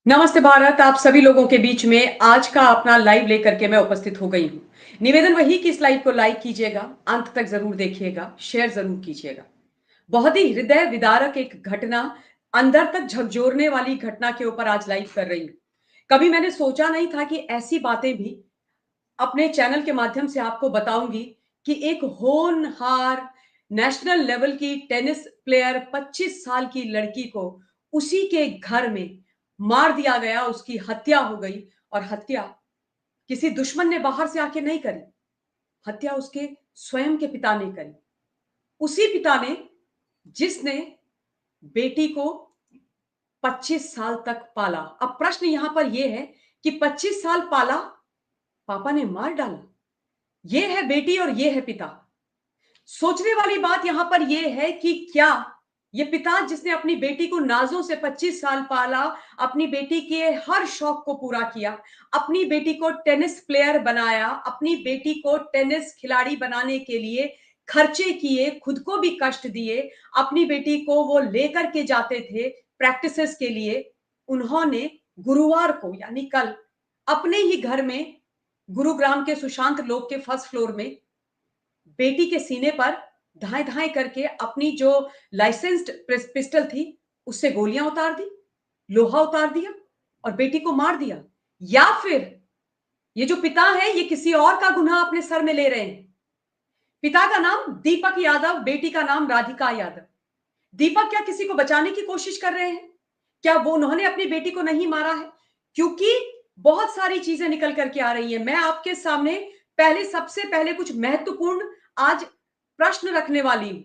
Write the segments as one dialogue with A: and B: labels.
A: नमस्ते भारत। आप सभी लोगों के बीच में आज का अपना लाइव लेकर के मैं उपस्थित हो गई हूं। निवेदन वही कि इस लाइव को लाइक कीजिएगा, अंत तक जरूर देखिएगा, शेयर जरूर कीजिएगा। बहुत ही हृदय विदारक एक घटना, अंदर तक झकझोरने वाली घटना के ऊपर आज लाइव कर रही हूं। कभी मैंने सोचा नहीं था कि ऐसी बातें भी अपने चैनल के माध्यम से आपको बताऊंगी कि एक होनहार नेशनल लेवल की टेनिस प्लेयर 25 साल की लड़की को उसी के घर में मार दिया गया, उसकी हत्या हो गई। और हत्या किसी दुश्मन ने बाहर से आके नहीं करी, हत्या उसके स्वयं के पिता ने करी। उसी पिता ने जिसने बेटी को 25 साल तक पाला। अब प्रश्न यहां पर यह है कि 25 साल पाला, पापा ने मार डाला। यह है बेटी और यह है पिता। सोचने वाली बात यहां पर यह है कि क्या ये पिता जिसने अपनी बेटी को नाजों से 25 साल पाला, अपनी बेटी के हर शौक को पूरा किया, अपनी बेटी को टेनिस प्लेयर बनाया, अपनी बेटी को टेनिस खिलाड़ी बनाने के लिए खर्चे किए, खुद को भी कष्ट दिए, अपनी बेटी को वो लेकर के जाते थे प्रैक्टिसेस के लिए। उन्होंने गुरुवार को यानी कल अपने ही घर में गुरुग्राम के सुशांत लोक के फर्स्ट फ्लोर में बेटी के सीने पर धाए धाए करके अपनी जो लाइसेंस्ड पिस्टल थी उससे गोलियां उतार दी, लोहा उतार दिया और बेटी को मार दिया। या फिर ये जो पिता है ये किसी और का गुनाह अपने सर में ले रहे हैं। पिता का नाम दीपक यादव, बेटी का नाम राधिका यादव। दीपक क्या किसी को बचाने की कोशिश कर रहे हैं? क्या वो उन्होंने अपनी बेटी को नहीं मारा है? क्योंकि बहुत सारी चीजें निकल करके आ रही है। मैं आपके सामने सबसे पहले कुछ महत्वपूर्ण आज प्रश्न रखने वाली हूं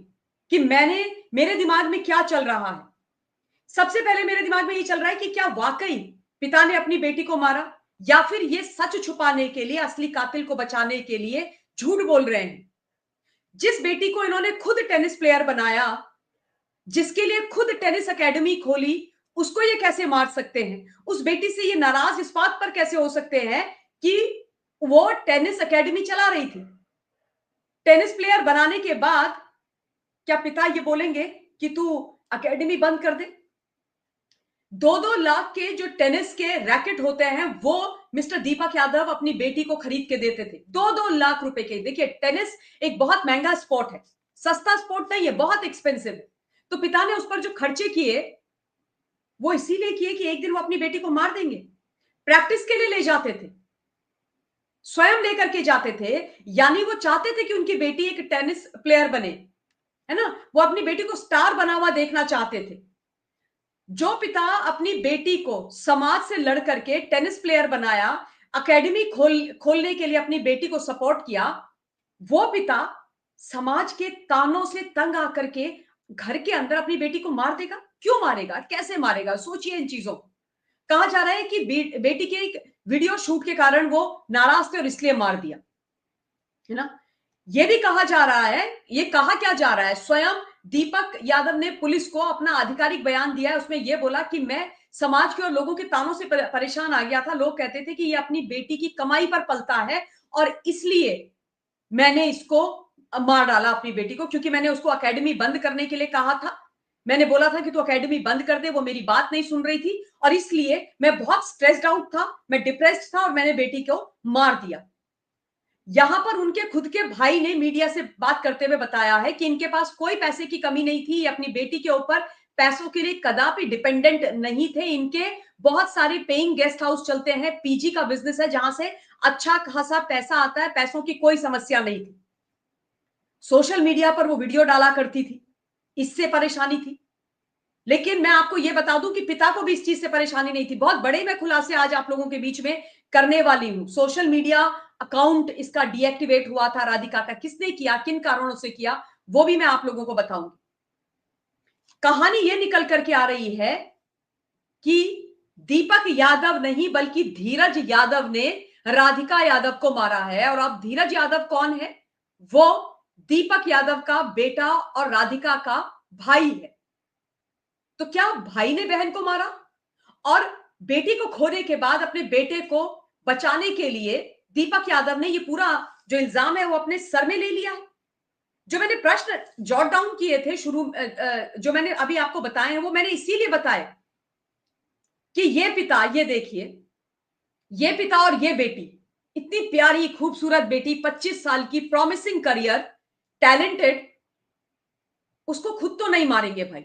A: कि मेरे दिमाग में क्या चल रहा है। सबसे पहले मेरे दिमाग में ये चल रहा है कि क्या वाकई पिता ने अपनी बेटी को मारा, या फिर ये सच छुपाने के लिए, असली कातिल को बचाने के लिए झूठ बोल रहे हैं। जिस बेटी को इन्होंने खुद टेनिस प्लेयर बनाया, जिसके लिए खुद टेनिस एकेडमी खोली, उसको ये कैसे मार सकते हैं? उस बेटी से ये नाराज इस बात पर कैसे हो सकते हैं कि वो टेनिस एकेडमी चला रही थी? टेनिस प्लेयर बनाने के बाद क्या पिता ये बोलेंगे कि तू एकेडमी बंद कर दे? 2-2 लाख के जो टेनिस के रैकेट होते हैं वो मिस्टर दीपक यादव अपनी बेटी को खरीद के देते थे, 2-2 लाख रुपए के। देखिए, टेनिस एक बहुत महंगा स्पोर्ट है, सस्ता स्पोर्ट नहीं है, बहुत एक्सपेंसिव है। तो पिता ने उस पर जो खर्चे किए वो इसीलिए किए कि एक दिन वो अपनी बेटी को मार देंगे। प्रैक्टिस के लिए ले जाते थे, स्वयं लेकर के जाते थे। यानी वो चाहते थे कि उनकी बेटी एक टेनिस प्लेयर बने, है ना? वो अपनी बेटी को स्टार बना हुआ देखना चाहते थे। जो पिता अपनी बेटी को समाज से लड़ करके टेनिस प्लेयर बनाया, एकेडमी खोलने के लिए अपनी बेटी को सपोर्ट किया, वो पिता समाज के तानों से तंग आकर के घर के अंदर अपनी बेटी को मार देगा? क्यों मारेगा? कैसे मारेगा? सोचिए इन चीजों को। कहा जा रहा है कि बेटी के एक वीडियो शूट के कारण वो नाराज थे और इसलिए मार दिया, है ना? ये भी कहा जा रहा है, ये कहा क्या जा रहा है, स्वयं दीपक यादव ने पुलिस को अपना आधिकारिक बयान दिया है। उसमें यह बोला कि मैं समाज के और लोगों के तानों से परेशान आ गया था। लोग कहते थे कि ये अपनी बेटी की कमाई पर पलता है और इसलिए मैंने इसको मार डाला अपनी बेटी को, क्योंकि मैंने उसको एकेडमी बंद करने के लिए कहा था। मैंने बोला था कि तू एकेडमी बंद कर दे, वो मेरी बात नहीं सुन रही थी और इसलिए मैं बहुत स्ट्रेस्ड आउट था, मैं डिप्रेस्ड था और मैंने बेटी को मार दिया। यहां पर उनके खुद के भाई ने मीडिया से बात करते हुए बताया है कि इनके पास कोई पैसे की कमी नहीं थी, ये अपनी बेटी के ऊपर पैसों के लिए कदापि डिपेंडेंट नहीं थे। इनके बहुत सारे पेइंग गेस्ट हाउस चलते हैं, पीजी का बिजनेस है जहां से अच्छा खासा पैसा आता है, पैसों की कोई समस्या नहीं थी। सोशल मीडिया पर वो वीडियो डाला करती थी, इससे परेशानी थी। लेकिन मैं आपको यह बता दूं कि पिता को भी इस चीज से परेशानी नहीं थी। बहुत बड़े मैं खुलासे आज आप लोगों के बीच में करने वाली हूं। सोशल मीडिया अकाउंट इसका डीएक्टिवेट हुआ था राधिका का, किसने किया, किन कारणों से किया, वो भी मैं आप लोगों को बताऊंगी। कहानी यह निकल करके आ रही है कि दीपक यादव नहीं बल्कि धीरज यादव ने राधिका यादव को मारा है। और अब धीरज यादव कौन है? वो दीपक यादव का बेटा और राधिका का भाई है। तो क्या भाई ने बहन को मारा? और बेटी को खोने के बाद अपने बेटे को बचाने के लिए दीपक यादव ने ये पूरा जो इल्जाम है वो अपने सर में ले लिया है। जो मैंने प्रश्न जॉट डाउन किए थे जो मैंने अभी आपको बताए हैं वो मैंने इसीलिए बताए कि ये पिता, ये देखिए, ये पिता और ये बेटी, इतनी प्यारी खूबसूरत बेटी, 25 साल की, प्रॉमिसिंग करियर, टैलेंटेड, उसको खुद तो नहीं मारेंगे भाई।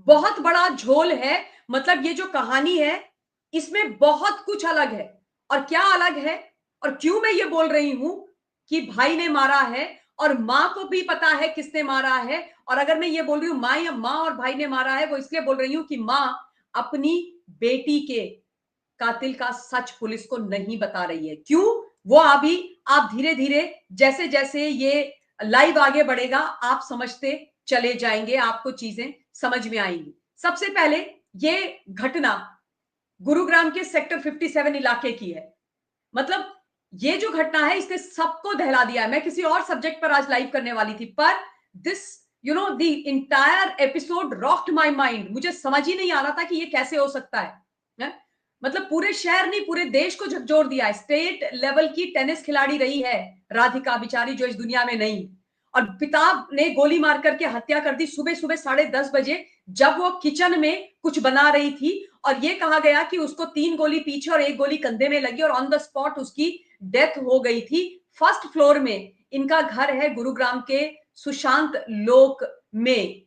A: बहुत बड़ा झोल है। मतलब ये जो कहानी है, इसमें बहुत कुछ अलग है। और क्या अलग है, और क्यों मैं ये बोल रही हूं कि भाई ने मारा है, और मां को भी पता है किसने मारा है। और अगर मैं ये बोल रही हूं मां, या मां और भाई ने मारा है, वो इसलिए बोल रही हूं कि मां अपनी बेटी के कातिल का सच पुलिस को नहीं बता रही है। क्यों? वो अभी, आप धीरे धीरे, जैसे जैसे ये लाइव आगे बढ़ेगा, आप समझते चले जाएंगे, आपको चीजें समझ में आएंगी। सबसे पहले ये घटना गुरुग्राम के सेक्टर 57 इलाके की है। मतलब ये जो घटना है, इसने सबको दहला दिया है। मैं किसी और सब्जेक्ट पर आज लाइव करने वाली थी, पर this, the entire episode rocked my mind. मुझे समझ ही नहीं आ रहा था कि ये कैसे हो सकता है? मतलब पूरे शहर नहीं, पूरे देश को झकझोर दिया है। स्टेट लेवल की टेनिस खिलाड़ी रही है राधिका बिचारी, जो इस दुनिया में नहीं। और पिता ने गोली मार करके हत्या कर दी सुबह सुबह 10:30 बजे, जब वो किचन में कुछ बना रही थी। और ये कहा गया कि उसको 3 गोली पीछे और 1 गोली कंधे में लगी, और ऑन द स्पॉट उसकी डेथ हो गई थी। फर्स्ट फ्लोर में इनका घर है गुरुग्राम के सुशांत लोक में।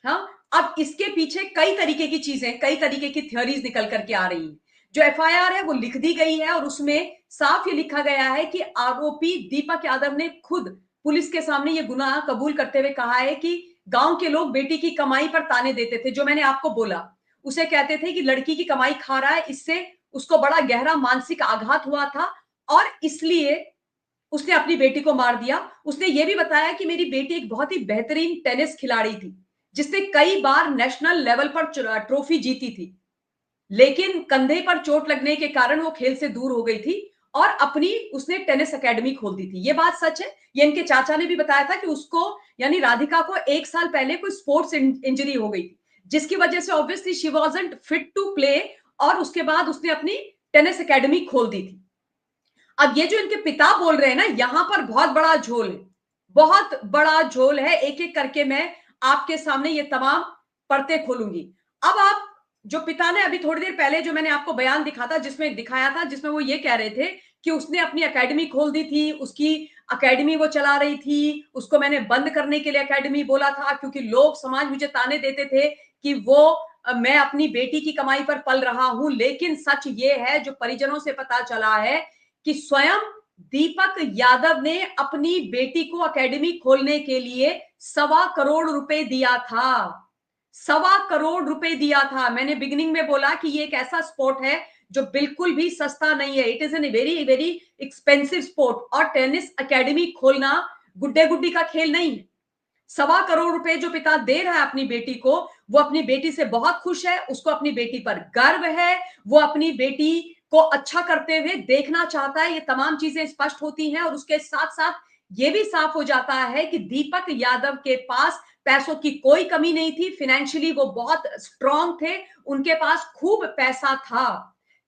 A: हाँ, अब इसके पीछे कई तरीके की चीजें, कई तरीके की थ्योरीज निकल करके आ रही हैं। जो एफआईआर है वो लिख दी गई है, और उसमें साफ ये लिखा गया है कि आरोपी दीपक यादव ने खुद पुलिस के सामने ये गुनाह कबूल करते हुए कहा है कि गांव के लोग बेटी की कमाई पर ताने देते थे। जो मैंने आपको बोला, उसे कहते थे कि लड़की की कमाई खा रहा है, इससे उसको बड़ा गहरा मानसिक आघात हुआ था, और इसलिए उसने अपनी बेटी को मार दिया। उसने ये भी बताया कि मेरी बेटी एक बहुत ही बेहतरीन टेनिस खिलाड़ी थी, जिसने कई बार नेशनल लेवल पर ट्रॉफी जीती थी, लेकिन कंधे पर चोट लगने के कारण वो खेल से दूर हो गई थी, और अपनी उसने टेनिस एकेडमी खोल दी थी। ये बात सच है। ये इनके चाचा ने भी बताया था कि उसको, यानी राधिका को, 1 साल पहले कोई स्पोर्ट्स इंजरी हो गई थी, जिसकी वजह से obviously she wasn't fit to play, और उसके बाद उसने अपनी टेनिस एकेडमी खोल दी थी। अब ये जो इनके पिता बोल रहे हैं ना, यहां पर बहुत बड़ा झोल है, बहुत बड़ा झोल है। एक एक करके मैं आपके सामने ये तमाम परतें खोलूंगी। अब आप, जो पिता ने अभी थोड़ी देर पहले जो मैंने आपको बयान दिखा था, जिसमें दिखाया था, जिसमें वो ये कह रहे थे कि उसने अपनी एकेडमी खोल दी थी, उसकी एकेडमी वो चला रही थी, उसको मैंने बंद करने के लिए एकेडमी बोला था, क्योंकि लोग समाज मुझे ताने देते थे कि वो, मैं अपनी बेटी की कमाई पर पल रहा हूं। लेकिन सच ये है, जो परिजनों से पता चला है, कि स्वयं दीपक यादव ने अपनी बेटी को एकेडमी खोलने के लिए 1.25 करोड़ दिया था। 1.25 करोड़ दिया था। मैंने बिगिनिंग में बोला कि ये एक ऐसा स्पोर्ट है जो बिल्कुल भी सस्ता नहीं है। It is an very very expensive sport, और टेनिस एकेडमी खोलना गुड्डे गुड्डी का खेल नहीं है। 1.25 करोड़ जो पिता दे रहा है अपनी बेटी को, वो अपनी बेटी से बहुत खुश है, उसको अपनी बेटी पर गर्व है, वो अपनी बेटी को अच्छा करते हुए देखना चाहता है। ये तमाम चीजें स्पष्ट होती हैं, और उसके साथ साथ ये भी साफ हो जाता है कि दीपक यादव के पास पैसों की कोई कमी नहीं थी। फाइनेंशियली वो बहुत स्ट्रांग थे, उनके पास खूब पैसा था।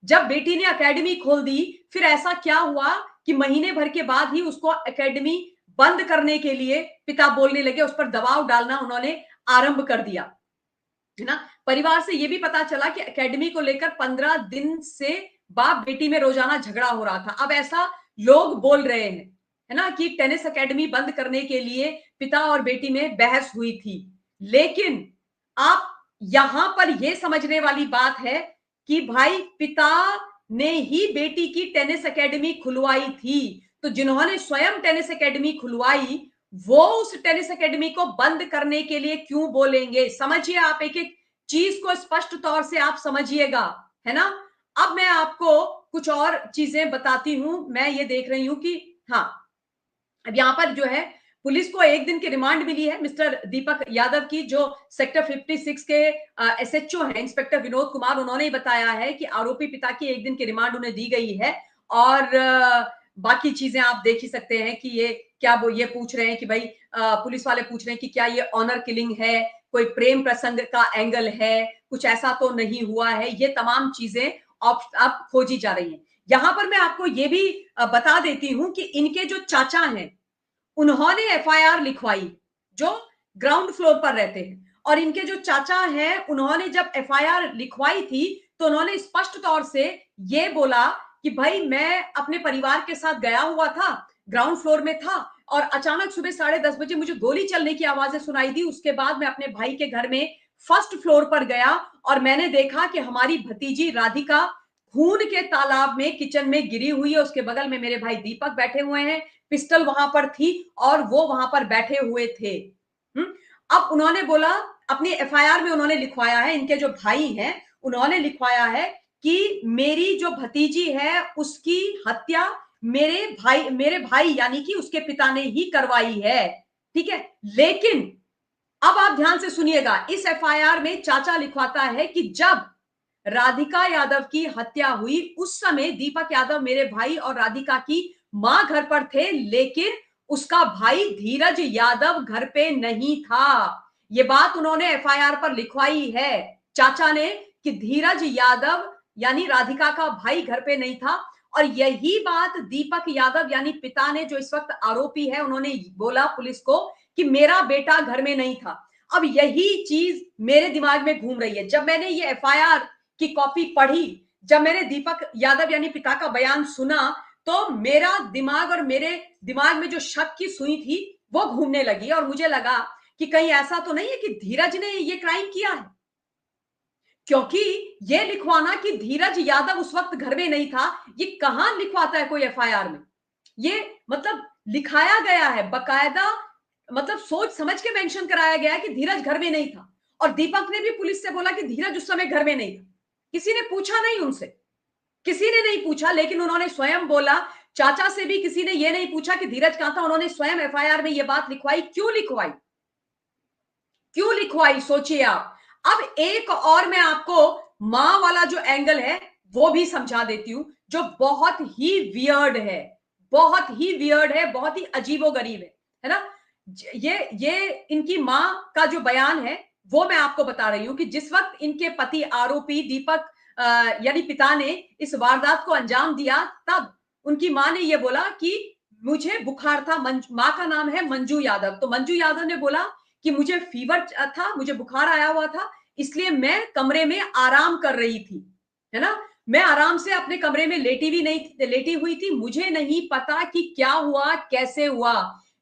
A: जब बेटी ने एकेडमी खोल दी, फिर ऐसा क्या हुआ कि महीने भर के बाद ही उसको एकेडमी बंद करने के लिए पिता बोलने लगे, उस पर दबाव डालना उन्होंने आरंभ कर दिया, है ना। परिवार से यह भी पता चला कि एकेडमी को लेकर 15 दिन से बाप बेटी में रोजाना झगड़ा हो रहा था। अब ऐसा लोग बोल रहे हैं, है ना, कि टेनिस एकेडमी बंद करने के लिए पिता और बेटी में बहस हुई थी। लेकिन आप, यहां पर यह समझने वाली बात है कि भाई पिता ने ही बेटी की टेनिस एकेडमी खुलवाई थी, तो जिन्होंने स्वयं टेनिस एकेडमी खुलवाई, वो उस टेनिस एकेडमी को बंद करने के लिए क्यों बोलेंगे? समझिए, आप एक एक चीज को स्पष्ट तौर से आप समझिएगा, है ना। अब मैं आपको कुछ और चीजें बताती हूं। मैं ये देख रही हूं कि हाँ, अब यहां पर जो है, पुलिस को 1 दिन की रिमांड मिली है मिस्टर दीपक यादव की, जो सेक्टर 56 के एसएचओ हैं, इंस्पेक्टर विनोद कुमार। उन्होंने ही बताया है कि आरोपी पिता की 1 दिन की रिमांड उन्हें दी गई है। और बाकी चीजें आप देख ही सकते हैं कि ये क्या, वो ये पूछ रहे हैं कि भाई, पुलिस वाले पूछ रहे हैं कि क्या ये ऑनर किलिंग है, कोई प्रेम प्रसंग का एंगल है, कुछ ऐसा तो नहीं हुआ है। ये तमाम चीजें आप खोजी जा रही हैं। यहां पर मैं आपको ये भी बता देती हूं कि इनके जो चाचा हैं, उन्होंने एफआईआर लिखवाई, जो ग्राउंड फ्लोर पर रहते हैं, और इनके जो चाचा हैं उन्होंने जब एफआईआर लिखवाई थी तो उन्होंने स्पष्ट तौर से ये बोला कि भाई मैं अपने परिवार के साथ गया हुआ था, ग्राउंड फ्लोर में था और अचानक सुबह 10:30 बजे मुझे गोली चलने की आवाजें सुनाई दी। उसके बाद मैं अपने भाई के घर में फर्स्ट फ्लोर पर गया और मैंने देखा कि हमारी भतीजी राधिका खून के तालाब में किचन में गिरी हुई है, उसके बगल में मेरे भाई दीपक बैठे हुए हैं, पिस्टल वहां पर थी और वो वहां पर बैठे हुए थे। अब उन्होंने बोला, अपनी एफआईआर में उन्होंने लिखवाया है, इनके जो भाई हैं उन्होंने लिखवाया है कि मेरी जो भतीजी है उसकी हत्या मेरे भाई यानी कि उसके पिता ने ही करवाई है। ठीक है, लेकिन अब आप ध्यान से सुनिएगा, इस एफआईआर में चाचा लिखवाता है कि जब राधिका यादव की हत्या हुई उस समय दीपक यादव मेरे भाई और राधिका की मां घर पर थे, लेकिन उसका भाई धीरज यादव घर पे नहीं था। ये बात उन्होंने एफआईआर पर लिखवाई है चाचा ने कि धीरज यादव यानी राधिका का भाई घर पे नहीं था। और यही बात दीपक यादव यानी पिता ने, जो इस वक्त आरोपी है, उन्होंने बोला पुलिस को कि मेरा बेटा घर में नहीं था। अब यही चीज मेरे दिमाग में घूम रही है। जब मैंने ये एफआईआर की कॉपी पढ़ी, जब मैंने दीपक यादव यानी पिता का बयान सुना, तो मेरा दिमाग और मेरे दिमाग में जो शक की सुई थी वो घूमने लगी और मुझे लगा कि कहीं ऐसा तो नहीं है कि धीरज ने ये क्राइम किया है, क्योंकि ये लिखवाना कि धीरज यादव उस वक्त घर में नहीं था, ये कहां लिखवाता है कोई एफआईआर में। ये मतलब लिखाया गया है बकायदा, मतलब सोच समझ के मेंशन कराया गया है कि धीरज घर में नहीं था। और दीपक ने भी पुलिस से बोला कि धीरज उस समय घर में नहीं था। किसी ने पूछा नहीं उनसे, किसी ने नहीं पूछा, लेकिन उन्होंने स्वयं बोला। चाचा से भी किसी ने यह नहीं पूछा कि धीरज कहां था, उन्होंने स्वयं एफआईआर में यह बात लिखवाई। क्यों लिखवाई, क्यों लिखवाई, सोचिए आप। अब एक और मैं आपको मां वाला जो एंगल है वो भी समझा देती हूं, जो बहुत ही वियर्ड है, बहुत ही वियर्ड है, बहुत ही अजीबोगरीब है ना। ये इनकी मां का जो बयान है वो मैं आपको बता रही हूं कि जिस वक्त इनके पति आरोपी दीपक यानी पिता ने इस वारदात को अंजाम दिया, तब उनकी मां ने यह बोला कि मुझे बुखार था। मां का नाम है मंजू यादव, तो मंजू यादव ने बोला कि मुझे फीवर था, मुझे बुखार आया हुआ था, इसलिए मैं कमरे में आराम कर रही थी, है ना। मैं आराम से अपने कमरे में लेटी हुई थी, मुझे नहीं पता कि क्या हुआ, कैसे हुआ।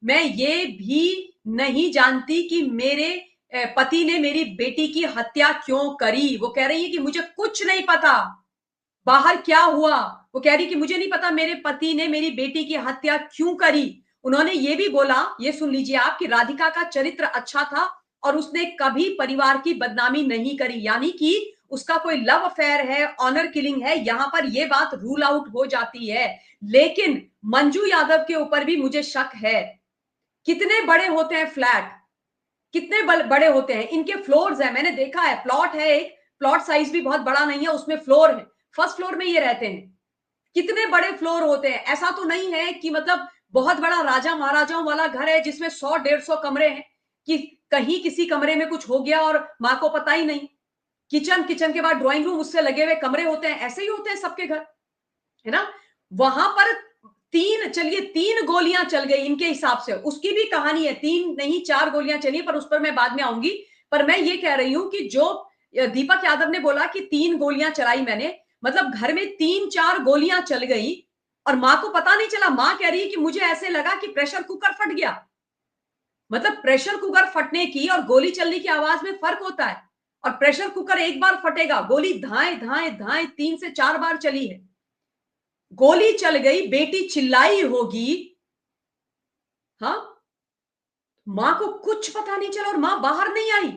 A: मैं ये भी नहीं जानती कि मेरे पति ने मेरी बेटी की हत्या क्यों करी। वो कह रही है कि मुझे कुछ नहीं पता बाहर क्या हुआ। वो कह रही कि मुझे नहीं पता मेरे पति ने मेरी बेटी की हत्या क्यों करी। उन्होंने ये भी बोला, ये सुन लीजिए आप, कि राधिका का चरित्र अच्छा था और उसने कभी परिवार की बदनामी नहीं करी, यानी कि उसका कोई लव अफेयर है, ऑनर किलिंग है, यहां पर यह बात रूल आउट हो जाती है। लेकिन मंजू यादव के ऊपर भी मुझे शक है। कितने बड़े होते हैं फ्लैट, कितने बड़े होते हैं, इनके फ्लोर्स है, मैंने देखा है, प्लॉट है, एक प्लॉट साइज भी बहुत बड़ा नहीं है, उसमें फ्लोर है, फर्स्ट फ्लोर में ये रहते हैं। कितने बड़े फ्लोर होते हैं, ऐसा तो नहीं है कि मतलब बहुत बड़ा राजा महाराजाओं वाला घर है जिसमें 100-150 कमरे हैं, कि कहीं किसी कमरे में कुछ हो गया और मां को पता ही नहीं। किचन के बाद ड्राइंग रूम, उससे लगे हुए कमरे होते हैं, ऐसे ही होते हैं सबके घर, है ना। वहां पर तीन गोलियां चल गई इनके हिसाब से, उसकी भी कहानी है, 3 नहीं 4 गोलियां चली, पर उस पर मैं बाद में आऊंगी। पर मैं ये कह रही हूं कि जो दीपक यादव ने बोला कि 3 गोलियां चलाई मैंने, मतलब घर में 3-4 गोलियां चल गई और मां को पता नहीं चला। मां कह रही है कि मुझे ऐसे लगा कि प्रेशर कुकर फट गया। मतलब प्रेशर कुकर फटने की और गोली चलने की आवाज में फर्क होता है। और प्रेशर कुकर एक बार फटेगा, गोली धाए धाए धाए 3 से 4 बार चली है। गोली चल गई, बेटी चिल्लाई होगी, हाँ, मां को कुछ पता नहीं चला और मां बाहर नहीं आई।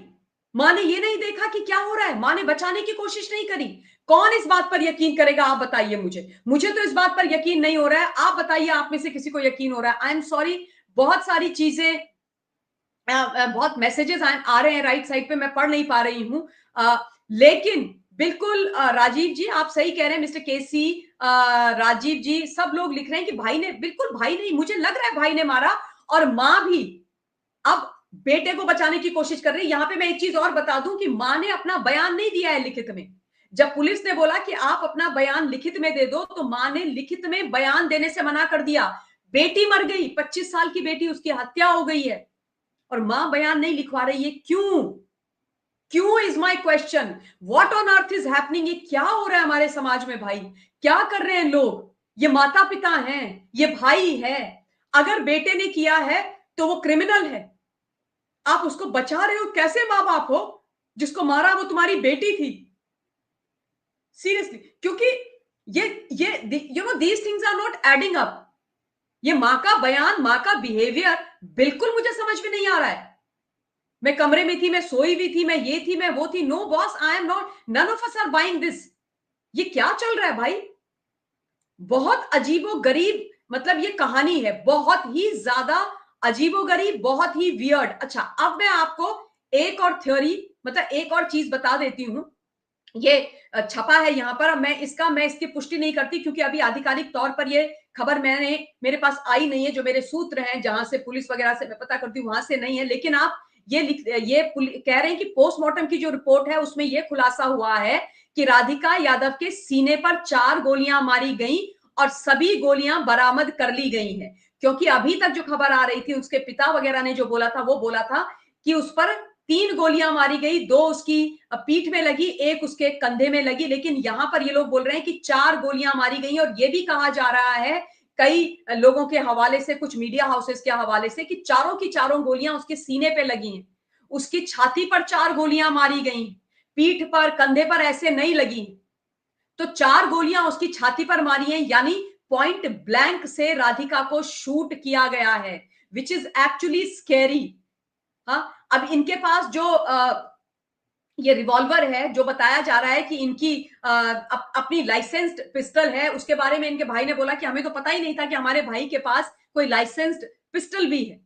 A: मां ने ये नहीं देखा कि क्या हो रहा है, मां ने बचाने की कोशिश नहीं करी। कौन इस बात पर यकीन करेगा, आप बताइए मुझे। मुझे तो इस बात पर यकीन नहीं हो रहा है, आप बताइए आप में से किसी को यकीन हो रहा है। आई एम सॉरी, बहुत सारी चीजें, बहुत मैसेजेस आ रहे हैं राइट साइड पे, मैं पढ़ नहीं पा रही हूं। लेकिन बिल्कुल राजीव जी आप सही कह रहे हैं, मिस्टर केसी, राजीव जी, सब लोग लिख रहे हैं कि भाई ने, बिल्कुल भाई नहीं, मुझे लग रहा है भाई ने मारा। और मां भी अब बेटे को बचाने की कोशिश कर रही है। यहां पे मैं एक चीज और बता दूं कि मां ने अपना बयान नहीं दिया है लिखित में। जब पुलिस ने बोला कि आप अपना बयान लिखित में दे दो, तो मां ने लिखित में बयान देने से मना कर दिया। बेटी मर गई, 25 साल की बेटी, उसकी हत्या हो गई है और मां बयान नहीं लिखवा रही है। क्यों? क्यों is my question, what on earth is happening, ये क्या हो रहा है हमारे समाज में भाई, क्या कर रहे हैं लोग, ये माता पिता हैं, ये भाई है, अगर बेटे ने किया है तो वो क्रिमिनल है, आप उसको बचा रहे हो, कैसे मां बाप हो, जिसको मारा वो तुम्हारी बेटी थी, सीरियसली, क्योंकि ये you know these things are not adding up, ये मां का बयान, मां का बिहेवियर बिल्कुल मुझे समझ में नहीं आ रहा है। मैं कमरे में थी, मैं सोई हुई थी, मैं ये थी, मैं वो थी, no boss, I am not, none of us are buying this, ये क्या चल रहा है भाई, बहुत अजीबो गरीब, मतलब ये कहानी है बहुत ही ज्यादा अजीबो गरीब, बहुत ही वियर्ड। अच्छा, अब मैं आपको एक और थ्योरी, मतलब एक और चीज बता देती हूं, ये छपा है यहां पर, मैं इसकी पुष्टि नहीं करती क्योंकि अभी आधिकारिक तौर पर ये खबर मेरे पास आई नहीं है, जो मेरे सूत्र हैं जहां से पुलिस वगैरह से मैं पता करती हूं वहां से नहीं है, लेकिन आप ये कह रहे हैं कि पोस्टमार्टम की जो रिपोर्ट है उसमें यह खुलासा हुआ है कि राधिका यादव के सीने पर 4 गोलियां मारी गई और सभी गोलियां बरामद कर ली गई हैं, क्योंकि अभी तक जो खबर आ रही थी उसके पिता वगैरह ने जो बोला था वो बोला था कि उस पर 3 गोलियां मारी गई, 2 उसकी पीठ में लगी, एक उसके कंधे में लगी, लेकिन यहां पर ये लोग बोल रहे हैं कि 4 गोलियां मारी गई और ये भी कहा जा रहा है कई लोगों के हवाले से, कुछ मीडिया हाउसेस के हवाले से, कि चारों की चारों गोलियां उसके सीने पे लगी हैं, उसकी छाती पर 4 गोलियां मारी गई, पीठ पर कंधे पर ऐसे नहीं लगी, तो 4 गोलियां उसकी छाती पर मारी हैं, यानी पॉइंट ब्लैंक से राधिका को शूट किया गया है, विच इज एक्चुअली स्केरी। हाँ, अब इनके पास जो ये रिवॉल्वर है, जो बताया जा रहा है कि इनकी अपनी लाइसेंस्ड पिस्टल है, उसके बारे में इनके भाई ने बोला कि हमें तो पता ही नहीं था कि हमारे भाई के पास कोई लाइसेंस्ड पिस्टल भी है।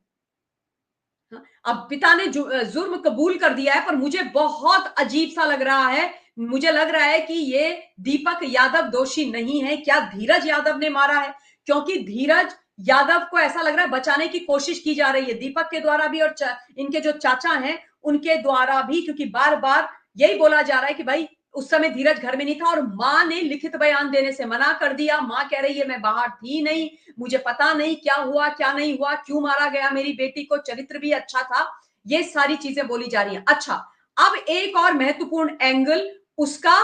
A: हाँ, अब पिता ने जुर्म कबूल कर दिया है, पर मुझे बहुत अजीब सा लग रहा है, मुझे लग रहा है कि ये दीपक यादव दोषी नहीं है, क्या धीरज यादव ने मारा है, क्योंकि धीरज यादव को ऐसा लग रहा है बचाने की कोशिश की जा रही है दीपक के द्वारा भी, और इनके जो चाचा हैं उनके द्वारा भी, क्योंकि बार बार यही बोला जा रहा है कि भाई उस समय धीरज घर में नहीं था और मां ने लिखित बयान देने से मना कर दिया, मां कह रही है मैं बाहर थी नहीं, मुझे पता नहीं क्या हुआ क्या नहीं हुआ, क्यों मारा गया मेरी बेटी को, चरित्र भी अच्छा था, ये सारी चीजें बोली जा रही हैं। अच्छा, अब एक और महत्वपूर्ण एंगल उसका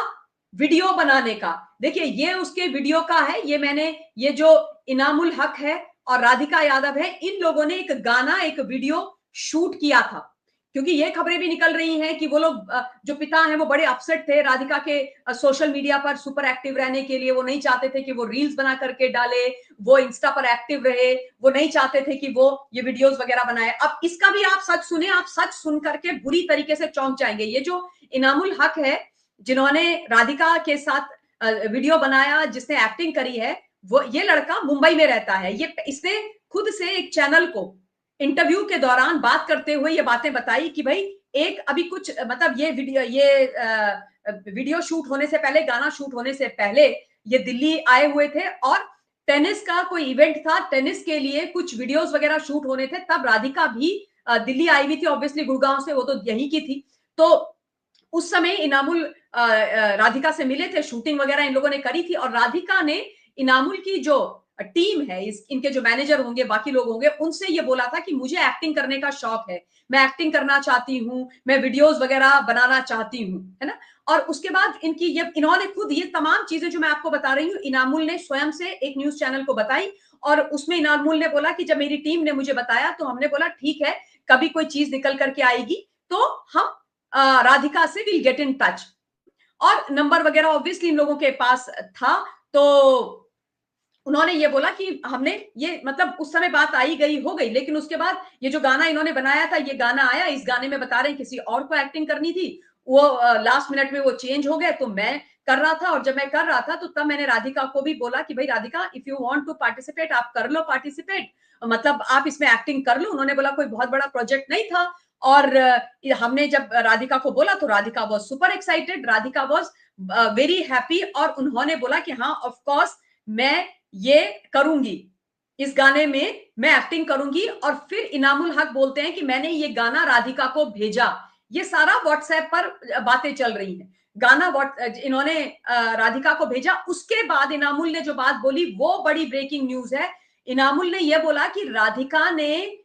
A: वीडियो बनाने का, देखिए ये उसके वीडियो का है, ये जो इनामुल हक है और राधिका यादव है, इन लोगों ने एक गाना, एक वीडियो शूट किया था, क्योंकि ये खबरें भी निकल रही हैं कि वो लोग जो पिता हैं वो बड़े अपसेट थे राधिका के सोशल मीडिया पर सुपर एक्टिव रहने के लिए, वो नहीं चाहते थे कि वो रील्स बना करके डाले, वो इंस्टा पर एक्टिव रहे, वो नहीं चाहते थे कि वो ये वीडियोस वगैरह बनाए। अब इसका भी आप सच सुने, आप सच सुन करके बुरी तरीके से चौंक जाएंगे। ये जो इनामुल हक है, जिन्होंने राधिका के साथ वीडियो बनाया, जिसने एक्टिंग करी है, वो ये लड़का मुंबई में रहता है, इसने खुद से एक चैनल को इंटरव्यू के दौरान बात करते हुए ये बातें बताई कि भाई एक अभी कुछ मतलब ये वीडियो शूट होने से पहले, गाना शूट होने से पहले ये दिल्ली आए हुए थे और टेनिस का कोई इवेंट था, टेनिस के लिए कुछ वीडियोस वगैरह शूट होने थे, तब राधिका भी दिल्ली आई हुई थी, ऑब्वियसली गुड़गांव से, वो तो यहीं की थी, तो उस समय इनामुल राधिका से मिले थे, शूटिंग वगैरह इन लोगों ने करी थी, और राधिका ने इनामुल की जो टीम है, इनके जो मैनेजर होंगे, बाकी लोग होंगे, उनसे ये बोला था कि मुझे एक्टिंग करने का शौक है, मैं एक्टिंग करना चाहती हूँ, मैं वीडियोस वगैरह बनाना चाहती हूँ, है ना। और उसके बाद इन्होंने खुद ये तमाम चीजें जो मैं आपको बता रही हूँ, इनामुल ने स्वयं से एक न्यूज चैनल को बताई, और उसमें इनामुल ने बोला कि जब मेरी टीम ने मुझे बताया तो हमने बोला ठीक है, कभी कोई चीज निकल करके आएगी तो हम राधिका से विल गेट इन टच, और नंबर वगैरह ऑब्वियसली इन लोगों के पास था, तो उन्होंने ये बोला कि हमने ये, मतलब उस समय बात आई गई हो गई, लेकिन उसके बाद ये जो गाना इन्होंने बनाया था, ये गाना आया, इस गाने में बता रहे हैं किसी और को एक्टिंग करनी थी, वो लास्ट मिनट में वो चेंज हो गए, तो मैं कर रहा था, और जब मैं कर रहा था तो तब मैंने राधिका को भी बोला कि भाई Radhika, if you want to participate, आप कर लो पार्टिसिपेट, मतलब आप इसमें एक्टिंग कर लो। उन्होंने बोला कोई बहुत बड़ा प्रोजेक्ट नहीं था, और हमने जब राधिका को बोला तो Radhika was super excited, Radhika was very happy, और उन्होंने बोला कि हाँ ऑफ कोर्स मैं ये करूंगी, इस गाने में मैं एक्टिंग करूंगी। और फिर इनामुल हक बोलते हैं कि मैंने ये गाना राधिका को भेजा, ये सारा व्हाट्सएप पर बातें चल रही हैं, गाना इन्होंने राधिका को भेजा। उसके बाद इनामुल ने जो बात बोली वो बड़ी ब्रेकिंग न्यूज है, इनामुल ने यह बोला कि राधिका ने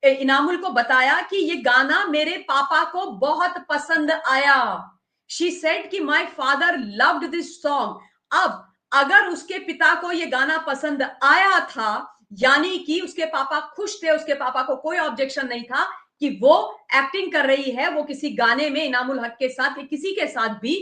A: इनामुल को बताया कि ये गाना मेरे पापा को बहुत पसंद आया। शी सेड कि my father loved this song. अब अगर उसके पिता को ये गाना पसंद आया था, यानी कि उसके पापा खुश थे, उसके पापा को कोई ऑब्जेक्शन नहीं था कि वो एक्टिंग कर रही है, वो किसी गाने में इनामुल हक के साथ या किसी के साथ भी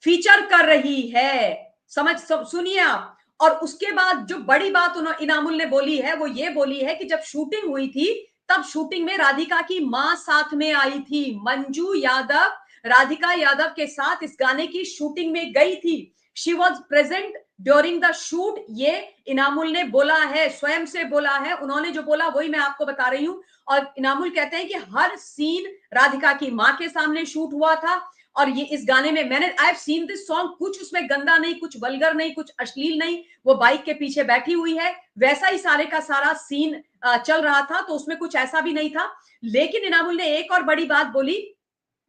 A: फीचर कर रही है। सुनिए आप। और उसके बाद जो बड़ी बात इनामुल ने बोली है, वो ये बोली है कि जब शूटिंग हुई थी, तब शूटिंग में राधिका की मां साथ में आई थी। मंजू यादव राधिका यादव के साथ इस गाने की शूटिंग में गई थी। She was present during the shoot. ये इनामुल ने बोला है, स्वयं से बोला है। उन्होंने जो बोला वही मैं आपको बता रही हूं। और इनामुल कहते हैं कि हर सीन राधिका की मां के सामने शूट हुआ था। और ये इस गाने में मैंने I have seen this song, कुछ उसमें गंदा नहीं, कुछ वल्गर नहीं, कुछ अश्लील नहीं। वो बाइक के पीछे बैठी हुई है, वैसा ही सारे का सारा सीन चल रहा था, तो उसमें कुछ ऐसा भी नहीं था। लेकिन इनामुल ने एक और बड़ी बात बोली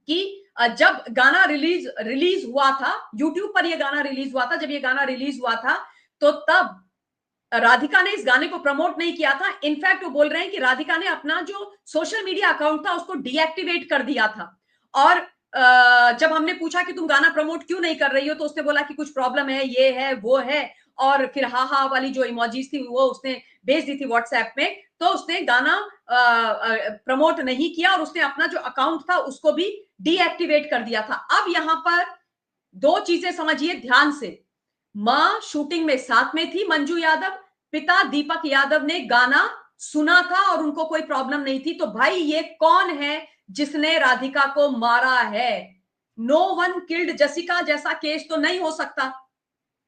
A: कि जब गाना रिलीज हुआ था, यूट्यूब पर ये गाना रिलीज हुआ था, जब ये गाना रिलीज हुआ था, तो तब राधिका ने इस गाने को प्रमोट नहीं किया था। इनफैक्ट वो बोल रहे हैं कि राधिका ने अपना जो सोशल मीडिया अकाउंट था उसको डीएक्टिवेट कर दिया था। और जब हमने पूछा कि तुम गाना प्रमोट क्यों नहीं कर रही हो, तो उसने बोला कि कुछ प्रॉब्लम है, ये है वो है। और फिर हा हा वाली जो इमोजीज थी वो उसने भेज दी थी व्हाट्सएप में। तो उसने गाना प्रमोट नहीं किया और उसने अपना जो अकाउंट था उसको भी डीएक्टिवेट कर दिया था। अब यहां पर दो चीजें समझिए ध्यान से। मां शूटिंग में साथ में थी, मंजू यादव। पिता दीपक यादव ने गाना सुना था और उनको कोई प्रॉब्लम नहीं थी। तो भाई ये कौन है जिसने राधिका को मारा है? नो वन किल्ड जसिका जैसा केस तो नहीं हो सकता,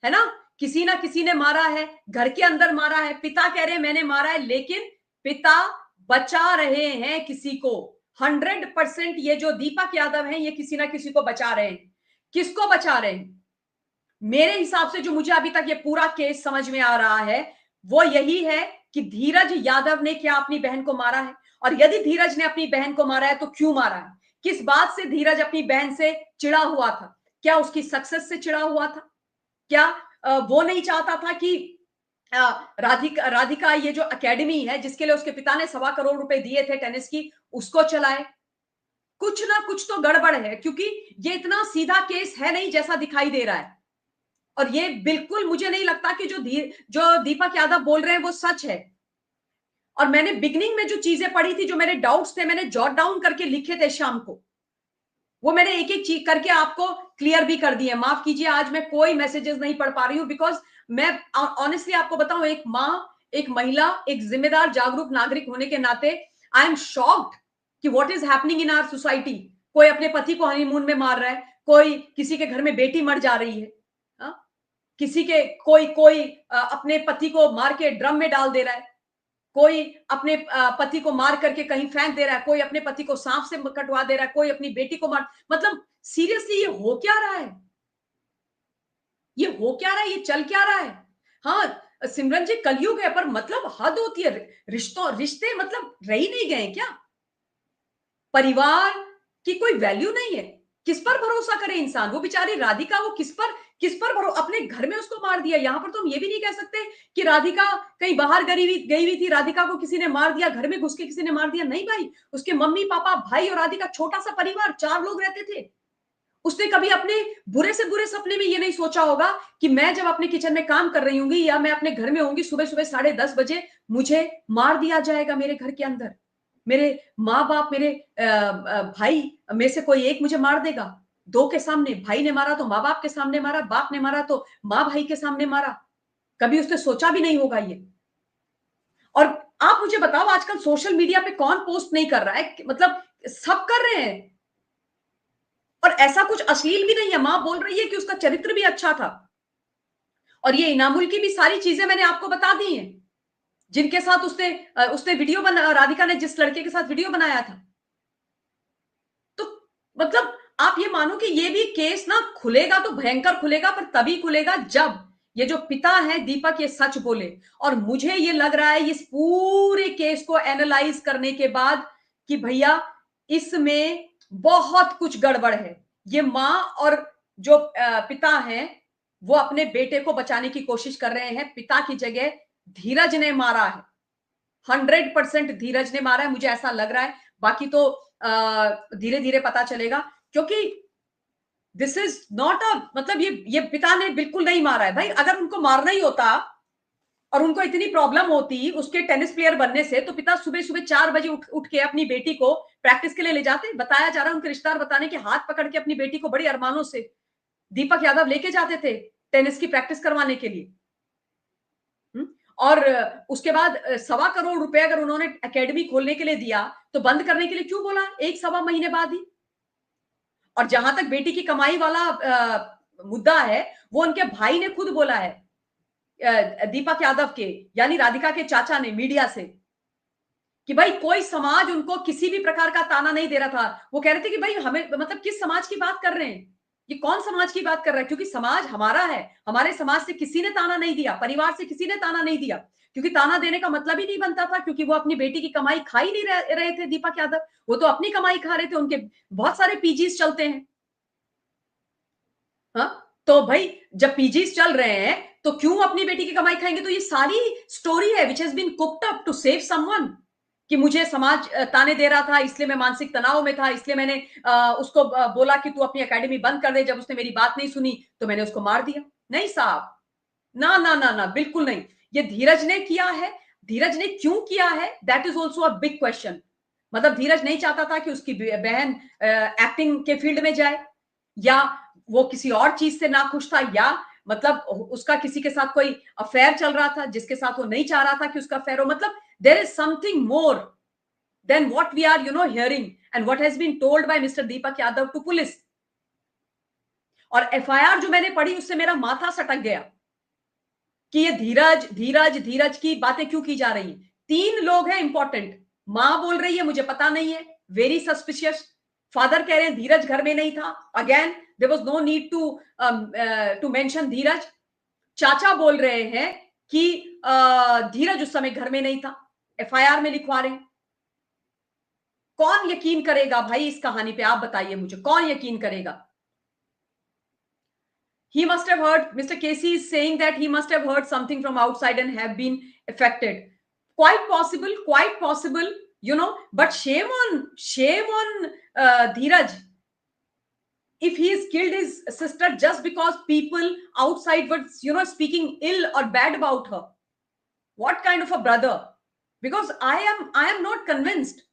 A: है ना? किसी ना किसी ने मारा है, घर के अंदर मारा है। पिता कह रहे हैं मैंने मारा है, लेकिन पिता बचा रहे हैं किसी को। 100% ये जो दीपक यादव हैं ये किसी ना किसी को बचा रहे हैं। किसको बचा रहे हैं? मेरे हिसाब से जो मुझे अभी तक ये पूरा केस समझ में आ रहा है वो यही है कि धीरज यादव ने क्या अपनी बहन को मारा है? और यदि धीरज ने अपनी बहन को मारा है तो क्यों मारा है? किस बात से धीरज अपनी बहन से चिढ़ा हुआ था? क्या उसकी सक्सेस से चिढ़ा हुआ था? क्या वो नहीं चाहता था कि राधिका राधिका ये जो एकेडमी है जिसके लिए उसके पिता ने 1.25 करोड़ रुपए दिए थे टेनिस की, उसको चलाए? कुछ ना कुछ तो गड़बड़ है, क्योंकि ये इतना सीधा केस है नहीं जैसा दिखाई दे रहा है। और ये बिल्कुल मुझे नहीं लगता कि जो दीपक यादव बोल रहे हैं वो सच है। और मैंने बिगनिंग में जो चीजें पढ़ी थी, जो मेरे डाउट्स थे, मैंने जॉट डाउन करके लिखे थे शाम को, वो मैंने एक एक चीज करके आपको क्लियर भी कर दिए। माफ कीजिए आज मैं कोई मैसेजेस नहीं पढ़ पा रही हूँ, बिकॉज मैं ऑनेस्टली आपको बताऊं, एक माँ, एक महिला, एक जिम्मेदार जागरूक नागरिक होने के नाते आई एम शॉक्ड कि what is happening in our society. कोई अपने पति को हनीमून में मार रहा है, कोई किसी के घर में बेटी मर जा रही है, हाँ? किसी के कोई कोई अपने पति को मार के ड्रम में डाल दे रहा है, कोई अपने पति को मार करके कहीं फेंक दे रहा है, कोई अपने पति को सांप से कटवा दे रहा है, कोई अपनी बेटी को मार, मतलब सीरियसली ये हो क्या रहा है? ये हो क्या रहा है? ये चल क्या रहा है? हाँ सिमरन जी, कलयुग है, पर मतलब हद होती है। रिश्ते मतलब रह ही नहीं गए क्या? परिवार की कोई वैल्यू नहीं है? किस पर भरोसा करे इंसान? वो बेचारी राधिका, वो किस पर अपने घर में उसको मार दिया। यहां पर तो हम ये भी नहीं कह सकते कि राधिका कहीं बाहर गई हुई थी, राधिका को किसी ने मार दिया, घर में घुस के किसी ने मार दिया। नहीं भाई, उसके मम्मी पापा भाई और राधिका, छोटा सा परिवार, 4 लोग रहते थे। उसने कभी अपने बुरे से बुरे सपने में ये नहीं सोचा होगा कि मैं जब अपने किचन में काम कर रही होंगी या मैं अपने घर में होंगी, सुबह सुबह 10:30 बजे मुझे मार दिया जाएगा मेरे घर के अंदर। मेरे माँ बाप, मेरे भाई में से कोई एक मुझे मार देगा। दो के सामने, भाई ने मारा तो माँ बाप के सामने मारा, बाप ने मारा तो माँ भाई के सामने मारा। कभी उसने सोचा भी नहीं होगा ये। और आप मुझे बताओ, आजकल सोशल मीडिया पे कौन पोस्ट नहीं कर रहा है? मतलब सब कर रहे हैं। और ऐसा कुछ अश्लील भी नहीं है। मां बोल रही है कि उसका चरित्र भी अच्छा था। और ये इनामुल की भी सारी चीजें मैंने आपको बता दी हैं, जिनके साथ उसने उसने वीडियो बना, राधिका ने जिस लड़के के साथ वीडियो बनाया था। तो मतलब आप ये मानो कि ये भी केस ना खुलेगा तो भयंकर खुलेगा, पर तभी खुलेगा जब ये जो पिता है दीपक ये सच बोले। और मुझे ये लग रहा है इस पूरे केस को एनालाइज करने के बाद कि भैया इसमें बहुत कुछ गड़बड़ है। ये मां और जो पिता हैं वो अपने बेटे को बचाने की कोशिश कर रहे हैं। पिता की जगह धीरज ने मारा है। 100% धीरज ने मारा है, मुझे ऐसा लग रहा है। बाकी तो धीरे धीरे पता चलेगा, क्योंकि दिस इज नॉट अ, मतलब ये पिता ने बिल्कुल नहीं मारा है भाई। अगर उनको मारना ही होता और उनको इतनी प्रॉब्लम होती उसके टेनिस प्लेयर बनने से, तो पिता सुबह सुबह 4 बजे उठ के अपनी बेटी को प्रैक्टिस के लिए ले जाते। बताया जा रहा है उनके रिश्तेदार बताने के, हाथ पकड़ के अपनी बेटी को बड़ी अरमानों से दीपक यादव लेके जाते थे टेनिस की प्रैक्टिस करवाने के लिए। और उसके बाद 1.25 करोड़ रुपए अगर उन्होंने एकेडमी खोलने के लिए दिया, तो बंद करने के लिए क्यों बोला 1-1.25 महीने बाद ही? और जहां तक बेटी की कमाई वाला मुद्दा है, वो उनके भाई ने खुद बोला है, दीपक यादव के यानी राधिका के चाचा ने मीडिया से, कि भाई कोई समाज उनको किसी भी प्रकार का ताना नहीं दे रहा था। वो कह रहे थे कि भाई हमें, मतलब किस समाज की बात कर रहे हैं, ये कौन समाज की बात कर रहा है, क्योंकि समाज हमारा है। हमारे समाज से किसी ने ताना नहीं दिया, परिवार से किसी ने ताना नहीं दिया, क्योंकि ताना देने का मतलब ही नहीं बनता था, क्योंकि वो अपनी बेटी की कमाई खा ही नहीं रहे थे दीपक यादव। वो तो अपनी कमाई खा रहे थे, उनके बहुत सारे पीजीज चलते हैं। हाँ, तो भाई जब पीजीज चल रहे हैं, तो क्यों अपनी बेटी की कमाई खाएंगे? तो ये सारी स्टोरी है which has been cooked up to save someone, कि मुझे समाज ताने दे रहा था, इसलिए मैं मानसिक तनाव में था, इसलिए मैंने उसको बोला कि तू अपनी एकेडमी बंद कर दे। जब उसने मेरी बात नहीं सुनी, तो मैंने उसको मार दिया। नहीं साहब, ना ना ना ना, बिल्कुल नहीं। ये धीरज ने किया है। धीरज ने क्यों किया है, that is also a big question. मतलब धीरज नहीं चाहता था कि उसकी बहन एक्टिंग के फील्ड में जाए, या वो किसी और चीज से नाखुश था, या मतलब उसका किसी के साथ कोई अफेयर चल रहा था जिसके साथ वो नहीं चाह रहा था कि उसका अफेयर हो। मतलब there is something more than what we are hearing and what has been told by mister Deepak Yadav to police. और एफआईआर जो मैंने पढ़ी, उससे मेरा माथा सटक गया कि ये धीरज धीरज धीरज की बातें क्यों की जा रही हैं। 3 लोग हैं इंपॉर्टेंट। मां बोल रही है मुझे पता नहीं है, वेरी सस्पिशियस। फादर कह रहे हैं धीरज घर में नहीं था, again there was no need to mention Dheeraj. चाचा बोल रहे हैं कि धीरज उस समय घर में नहीं था, एफआईआर में लिखवा रहे हैं। कौन यकीन करेगा भाई इस कहानी पे? आप बताइए मुझे, कौन यकीन करेगा? He must have heard, Mr. Casey is saying that he must have heard something from outside and have been affected. Quite possible, but shame on Dheeraj if he has killed his sister just because people outside were, speaking ill or bad about her. What kind of a brother? Because I am not convinced.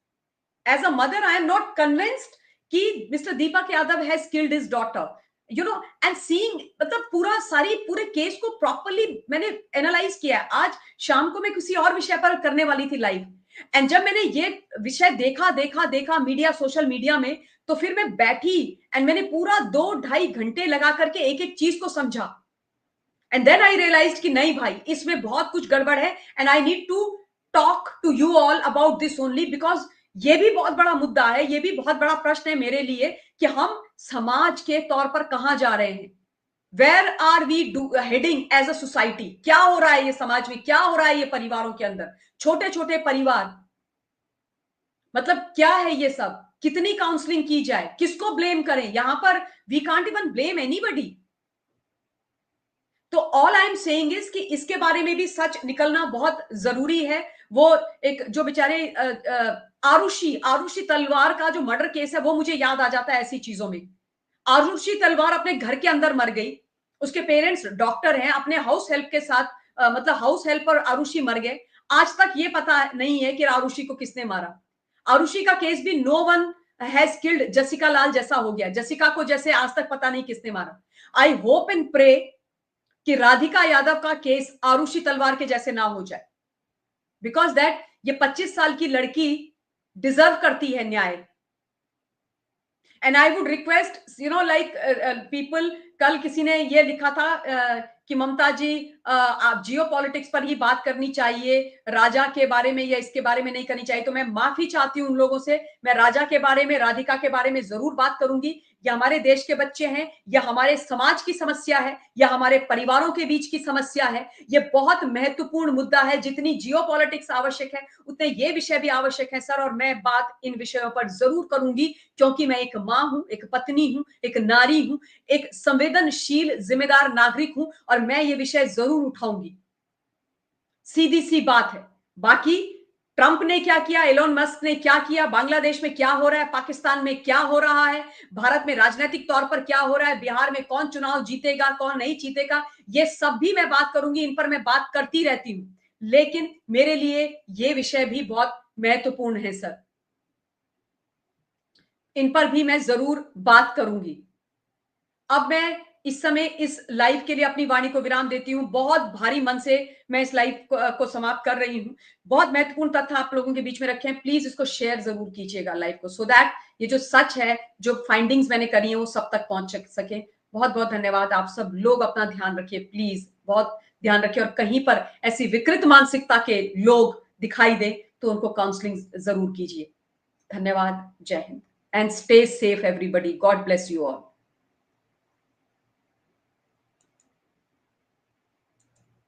A: As a mother, I am not convinced कि Mr. Deepak Yadav has killed his daughter. And seeing, मतलब पूरे case को properly मैंने analyse किया है। आज शाम को मैं किसी और विषय पर करने वाली थी लाइव, एंड जब मैंने ये विषय देखा मीडिया, सोशल मीडिया में, तो फिर मैं बैठी एंड मैंने पूरा 2-2.5 घंटे लगा करके एक एक चीज को समझा। एंड देन आई रियलाइज कि नहीं भाई, इसमें बहुत कुछ गड़बड़ है, and I need to talk to you all about this only, because ये भी बहुत बड़ा मुद्दा है, ये भी बहुत बड़ा प्रश्न है मेरे लिए कि हम समाज के तौर पर कहां जा रहे हैं। Where are we heading as a society? क्या हो रहा है ये समाज में, क्या हो रहा है ये परिवारों के अंदर, छोटे छोटे परिवार। मतलब क्या है ये सब? कितनी काउंसलिंग की जाए, किसको ब्लेम करें? यहां पर we can't even blame anybody. तो all I am saying is कि इसके बारे में भी सच निकलना बहुत जरूरी है। वो एक जो बेचारे आरुषि तलवार का जो मर्डर केस है, वो मुझे याद आ जाता है ऐसी चीजों में। आरुषि तलवार अपने घर के अंदर मर गई, उसके पेरेंट्स डॉक्टर हैं, अपने हाउस हेल्प के साथ, मतलब हाउस हेल्प पर आरुषि मर गए। आज तक ये पता नहीं है कि आरुषि को किसने मारा। आरुषि का केस भी no one has killed Jessica Lal जैसा हो गया, जसिका को जैसे आज तक पता नहीं किसने मारा। आई होप एंड प्रे कि राधिका यादव का केस आरुषि तलवार के जैसे ना हो जाए, बिकॉज दैट ये 25 साल की लड़की डिजर्व करती है न्याय। And I would request like people, कल किसी ने ये लिखा था कि ममता जी आप जियो पॉलिटिक्स पर ही बात करनी चाहिए, राजा के बारे में या इसके बारे में नहीं करनी चाहिए। तो मैं माफी चाहती हूं उन लोगों से। मैं राजा के बारे में, राधिका के बारे में जरूर बात करूंगी। ये हमारे देश के बच्चे हैं, या हमारे समाज की समस्या है, या हमारे परिवारों के बीच की समस्या है। ये बहुत महत्वपूर्ण मुद्दा है। जितनी जियो पॉलिटिक्स आवश्यक है, उतने ये विषय भी आवश्यक है सर। और मैं बात इन विषयों पर जरूर करूंगी, क्योंकि मैं एक मां हूं, एक पत्नी हूं, एक नारी हूं, एक संवेदनशील जिम्मेदार नागरिक हूं, और मैं ये विषय जरूर उठाऊंगी। सीधी सी बात है। बाकी ट्रंप ने क्या किया, एलोन मस्क ने क्या किया, बांग्लादेश में क्या हो रहा है, पाकिस्तान में क्या हो रहा है, भारत में राजनीतिक तौर पर क्या हो रहा है, बिहार में कौन चुनाव जीतेगा कौन नहीं जीतेगा, ये सब भी मैं बात करूंगी, इन पर मैं बात करती रहती हूं, लेकिन मेरे लिए ये विषय भी बहुत महत्वपूर्ण है सर, इन पर भी मैं जरूर बात करूंगी। अब मैं इस समय इस लाइव के लिए अपनी वाणी को विराम देती हूं। बहुत भारी मन से मैं इस लाइव को समाप्त कर रही हूं। बहुत महत्वपूर्ण तथ्य आप लोगों के बीच में रखे हैं। प्लीज इसको शेयर जरूर कीजिएगा लाइव को, सो दैट ये जो सच है, जो फाइंडिंग्स मैंने करी है, वो सब तक पहुंच सके। बहुत बहुत धन्यवाद। आप सब लोग अपना ध्यान रखिए, प्लीज बहुत ध्यान रखिए, और कहीं पर ऐसी विकृत मानसिकता के लोग दिखाई दे तो उनको काउंसलिंग जरूर कीजिए। धन्यवाद। जय Hind and stay safe everybody. God bless you all.